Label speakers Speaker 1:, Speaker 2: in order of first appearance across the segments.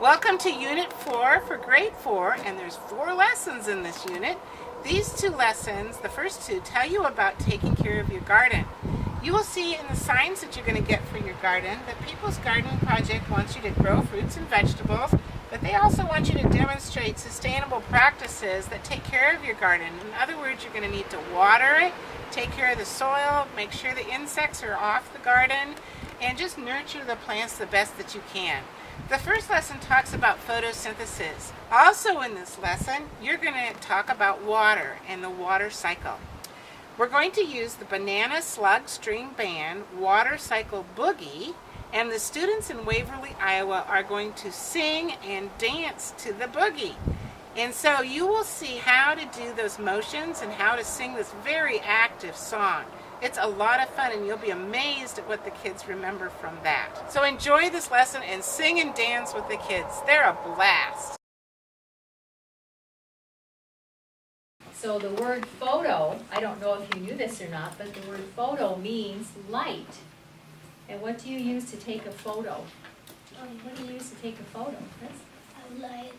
Speaker 1: Welcome to Unit 4 for Grade 4, and there's 4 lessons in this unit. These 2 lessons, the first 2, tell you about taking care of your garden. You will see in the signs that you're going to get for your garden that People's Gardening Project wants you to grow fruits and vegetables, but they also want you to demonstrate sustainable practices that take care of your garden. In other words, you're going to need to water it, take care of the soil, make sure the insects are off the garden, and just nurture the plants the best that you can. The first lesson talks about photosynthesis. Also in this lesson, you're going to talk about water and the water cycle. We're going to use the Banana Slug String Band Water Cycle Boogie, and the students in Waverly, Iowa are going to sing and dance to the boogie. And so you will see how to do those motions and how to sing this very active song. It's a lot of fun, and you'll be amazed at what the kids remember from that. So enjoy this lesson and sing and dance with the kids. They're a blast.
Speaker 2: So the word photo, I don't know if you knew this or not, but the word photo means light. And what do you use to take a photo? What do you use to take a photo?
Speaker 3: Light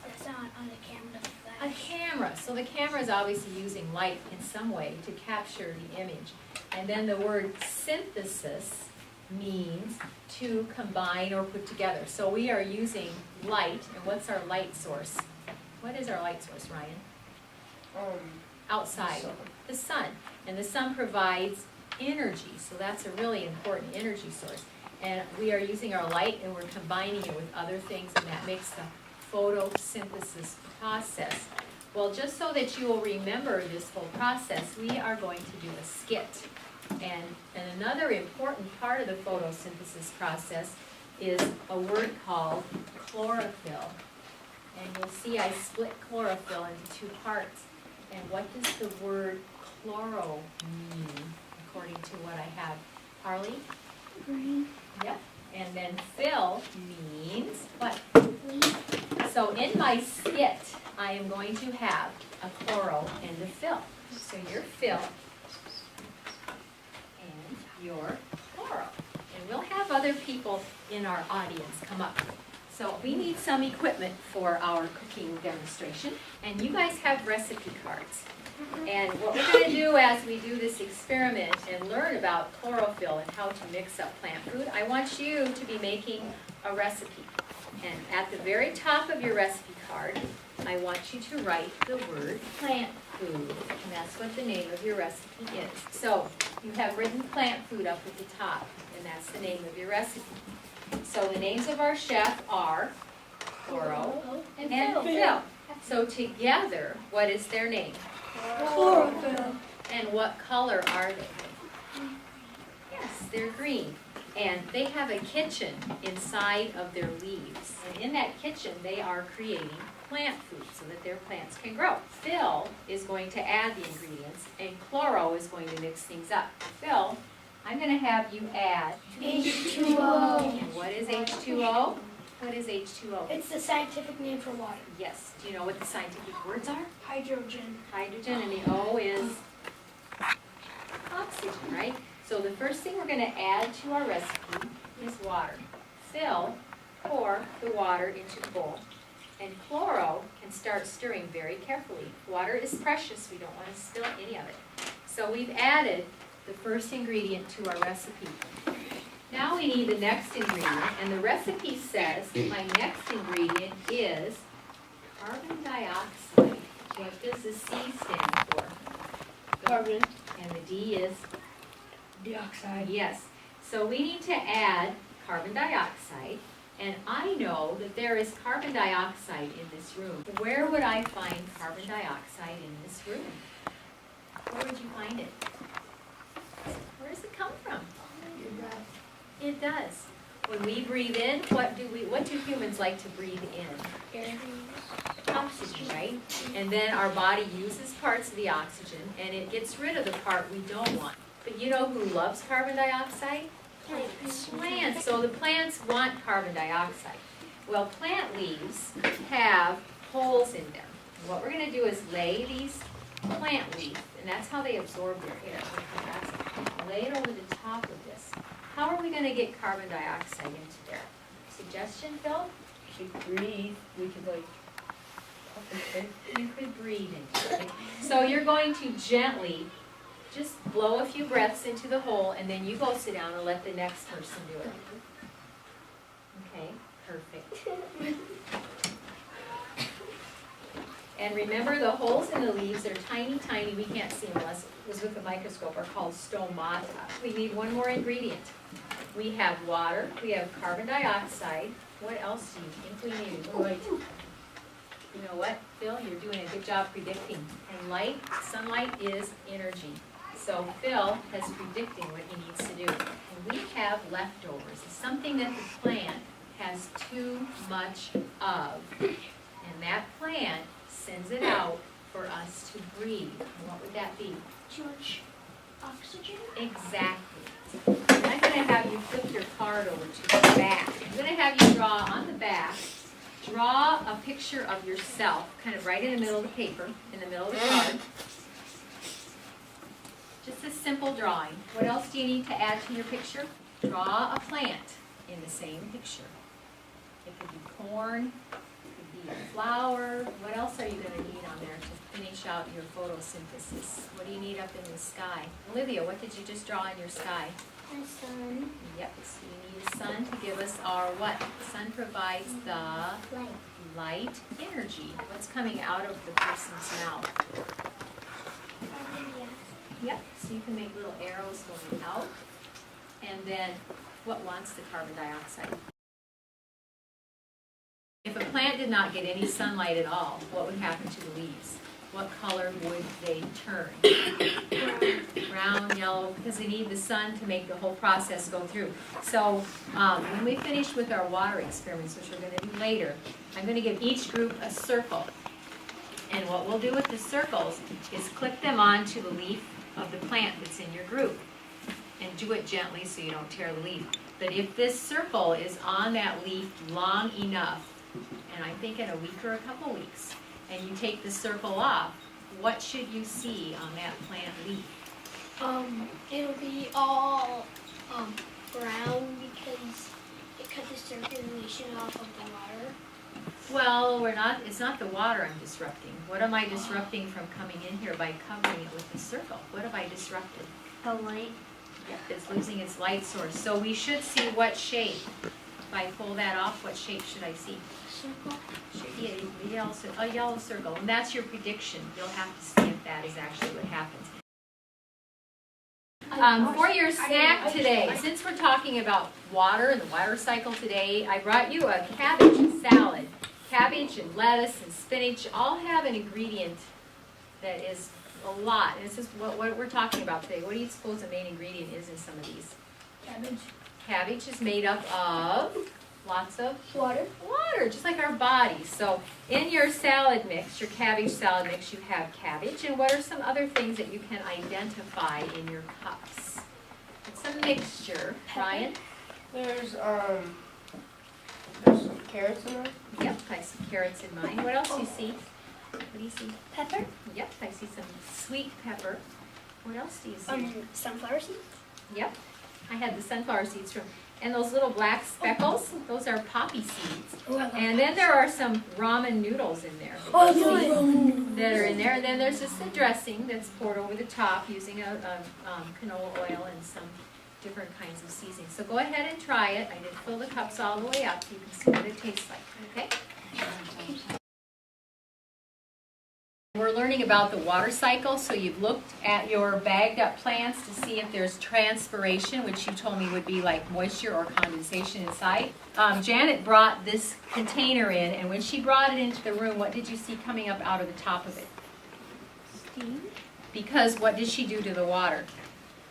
Speaker 3: that's on the camera.
Speaker 2: A camera. So the camera is obviously using light in some way to capture the image. And then the word synthesis means to combine or put together. So we are using light. And what's our light source? What is our light source, Ryan? Outside. The sun. And the sun provides energy. So that's a really important energy source. And we are using our light and we're combining it with other things, and that makes the photosynthesis process. Well, just so that you will remember this whole process, we are going to do a skit. And another important part of the photosynthesis process is a word called chlorophyll. And you'll see I split chlorophyll into 2 parts. And what does the word chloro mean, according to what I have? Harley?
Speaker 3: Green.
Speaker 2: Yep. And then fill means what? So in my skit, I am going to have a chloro and a fill. So your fill and your chloro. And we'll have other people in our audience come up. So we need some equipment for our cooking demonstration. And you guys have recipe cards. And what we're going to do as we do this experiment and learn about chlorophyll and how to mix up plant food, I want you to be making a recipe. And at the very top of your recipe card, I want you to write the word plant food. And that's what the name of your recipe is. So you have written plant food up at the top, and that's the name of your recipe. So the names of our chef are Chloro and Phil. So together, what is their name?
Speaker 3: Chlorophyll.
Speaker 2: And what color are they? Yes, they're green. And they have a kitchen inside of their leaves. And in that kitchen, they are creating plant food so that their plants can grow. Phil is going to add the ingredients, and Chloro is going to mix things up. Phil, I'm going to have you add
Speaker 3: H2O.
Speaker 2: And what is H2O? What is H2O?
Speaker 3: It's the scientific name for water.
Speaker 2: Yes. Do you know what the scientific words are?
Speaker 3: Hydrogen.
Speaker 2: Hydrogen, and the O is oxygen, right? So the first thing we're going to add to our recipe is water. Phil, pour the water into the bowl. And Chloro can start stirring very carefully. Water is precious. We don't want to spill any of it. So we've added the first ingredient to our recipe. Now we need the next ingredient, and the recipe says my next ingredient is carbon dioxide. What does the C stand for?
Speaker 3: Carbon.
Speaker 2: And the D is?
Speaker 3: Dioxide.
Speaker 2: Yes. So we need to add carbon dioxide, and I know that there is carbon dioxide in this room. Where would I find carbon dioxide in this room? Where would you find it? Where does it come from? It does. When we breathe in, what do humans like to breathe in?
Speaker 3: Air.
Speaker 2: Oxygen, right? And then our body uses parts of the oxygen, and it gets rid of the part we don't want. But you know who loves carbon dioxide? Plants. So the plants want carbon dioxide. Well, plant leaves have holes in them. What we're going to do is lay these plant leaves, and that's how they absorb their air. Lay it over the top of this. How are we going to get carbon dioxide into there? Suggestion, Phil?
Speaker 4: actually breathe, we could like puff and take.
Speaker 2: You could breathe into it. So you're going to gently just blow a few breaths into the hole, and then you go sit down and let the next person do it. Okay, perfect. And remember, the holes in the leaves are tiny, tiny. We can't see them unless it was with a microscope. Are called stomata. We need one more ingredient. We have water. We have carbon dioxide. What else do you think we need?
Speaker 4: Light.
Speaker 2: You know what, Phil? You're doing a good job predicting. And light, sunlight is energy. So Phil has predicting what he needs to do. And we have leftovers. It's something that the plant has too much of. And that plant sends it out for us to breathe. And what would that be?
Speaker 3: Too much oxygen?
Speaker 2: Exactly. And I'm going to have you flip your card over to the back. I'm going to have you draw on the back, draw a picture of yourself, kind of right in the middle of the paper, in the middle of the card. Just a simple drawing. What else do you need to add to your picture? Draw a plant in the same picture. It could be corn, it could be a flower. What else are you going to need on there to finish out your photosynthesis? What do you need up in the sky? Olivia, what did you just draw in your sky?
Speaker 3: My sun.
Speaker 2: Yep, so you need a sun to give us our what? The sun provides the light energy. What's coming out of the person's mouth? Yep, so you can make little arrows going out. And then, what wants the carbon dioxide? If a plant did not get any sunlight at all, what would happen to the leaves? What color would they turn? Brown, yellow, because they need the sun to make the whole process go through. So when we finish with our water experiments, which we're going to do later, I'm going to give each group a circle. And what we'll do with the circles is clip them onto the leaf of the plant that's in your group. And do it gently so you don't tear the leaf. But if this circle is on that leaf long enough, and I think in a week or a couple weeks, and you take the circle off, what should you see on that plant leaf?
Speaker 3: It'll be all brown because it cut the circulation off of the water.
Speaker 2: Well, it's not the water I'm disrupting. What am I disrupting from coming in here by covering it with the circle? What have I disrupted?
Speaker 3: The light.
Speaker 2: Yep, it's losing its light source. So we should see what shape. If I pull that off, what shape should I see?
Speaker 3: Circle.
Speaker 2: Should be a yellow circle. And that's your prediction. You'll have to see if that is actually what happens. For your snack today, since we're talking about water and the water cycle today, I brought you a cabbage salad. Cabbage and lettuce and spinach all have an ingredient that is a lot. And this is what we're talking about today. What do you suppose the main ingredient is in some of these?
Speaker 3: Cabbage.
Speaker 2: Cabbage is made up of lots of
Speaker 3: Water.
Speaker 2: water, just like our bodies. So in your salad mix, your cabbage salad mix, you have cabbage. And what are some other things that you can identify in your cups? It's a mixture. Ryan?
Speaker 4: There's some carrots in there.
Speaker 2: Yep, I see carrots in mine. What else do you see? What do you see?
Speaker 3: Pepper.
Speaker 2: Yep, I see some sweet pepper. What else do you see?
Speaker 3: Sunflower seeds.
Speaker 2: Yep, I had the sunflower seeds from, and those little black speckles, those are poppy seeds.
Speaker 3: Oh, I love
Speaker 2: And then there are some ramen noodles in there
Speaker 3: Oh, I love
Speaker 2: that are in there. And then there's just a dressing that's poured over the top using a canola oil and some different kinds of seasonings. So go ahead and try it. I did fill the cups all the way up so you can see what it tastes like, okay? We're learning about the water cycle, so you've looked at your bagged up plants to see if there's transpiration, which you told me would be like moisture or condensation inside. Janet brought this container in, and when she brought it into the room, what did you see coming up out of the top of it?
Speaker 3: Steam.
Speaker 2: Because what did she do to the water?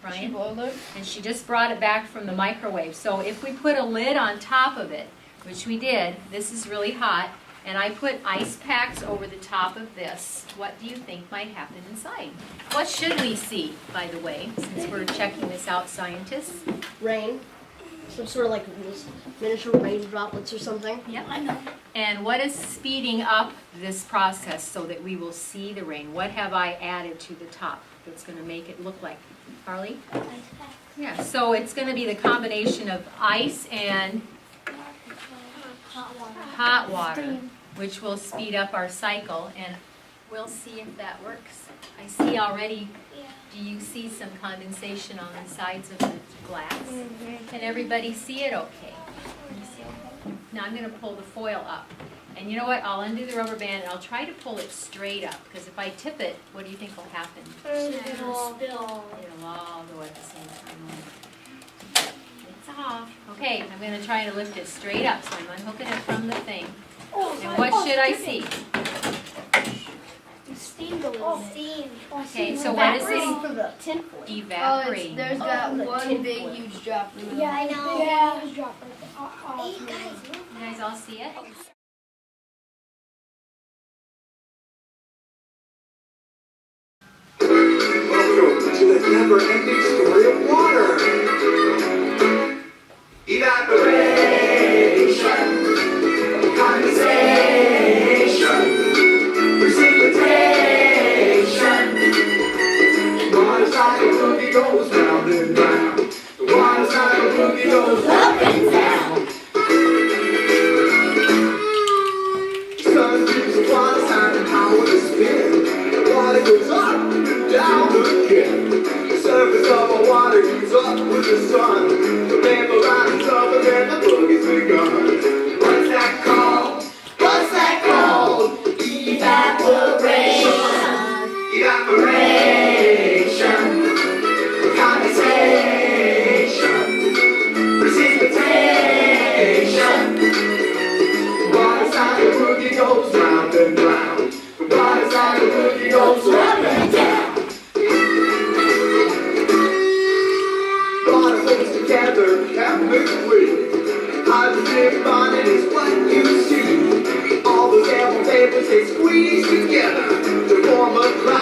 Speaker 2: Ryan?
Speaker 4: She boiled it.
Speaker 2: And she just brought it back from the microwave. So if we put a lid on top of it, which we did, this is really hot, and I put ice packs over the top of this, what do you think might happen inside? What should we see, by the way, since we're checking this out, scientists?
Speaker 5: Rain. Some sort of like miniature rain droplets or something.
Speaker 2: Yep.
Speaker 3: I know.
Speaker 2: And what is speeding up this process so that we will see the rain? What have I added to the top that's going to make it look like? Harley?
Speaker 3: Ice pack.
Speaker 2: Yeah, so it's going to be the combination of ice and hot water, which will speed up our cycle, and we'll see if that works. I see already, do you see some condensation on the sides of the glass? Can everybody see it okay? Can you see okay? Now I'm going to pull the foil up. And you know what? I'll undo the rubber band and I'll try to pull it straight up, because if I tip it, what do you think will happen?
Speaker 3: It'll spill.
Speaker 2: It'll all go at the same time. It's off. Okay, I'm going to try to lift it straight up, so I'm unhooking it from the thing. And what should I see?
Speaker 3: Steam a little bit. Steam.
Speaker 2: Okay, so what is
Speaker 5: Waiting
Speaker 2: this?
Speaker 5: for the tinfoil.
Speaker 2: Evaporating.
Speaker 4: There's that
Speaker 5: the
Speaker 4: one
Speaker 5: tin
Speaker 4: big
Speaker 5: foil.
Speaker 4: huge drop. in the
Speaker 3: Yeah, I know.
Speaker 6: Yeah.
Speaker 3: Hey, guys.
Speaker 2: You guys all see it?
Speaker 7: Welcome to the never-ending story of water. Evaporation, condensation, precipitation. Water's like a cookie goes round and round. The water's like a cookie goes up and down. Sun gives the water time and power to spin. The water goes up and down again. The surface of the water heats up with the sun. The vapor rises up and then the boogie's begun. What's that called? What's that called? Evaporation. Evaporation. Condensation. Precipitation. Water's like a cookie goes round and round. The water's like a cookie goes up and down. Water holds together chemically. Hydrogen bonding is what you see. All those ample vapors they squeeze together to form a cloud.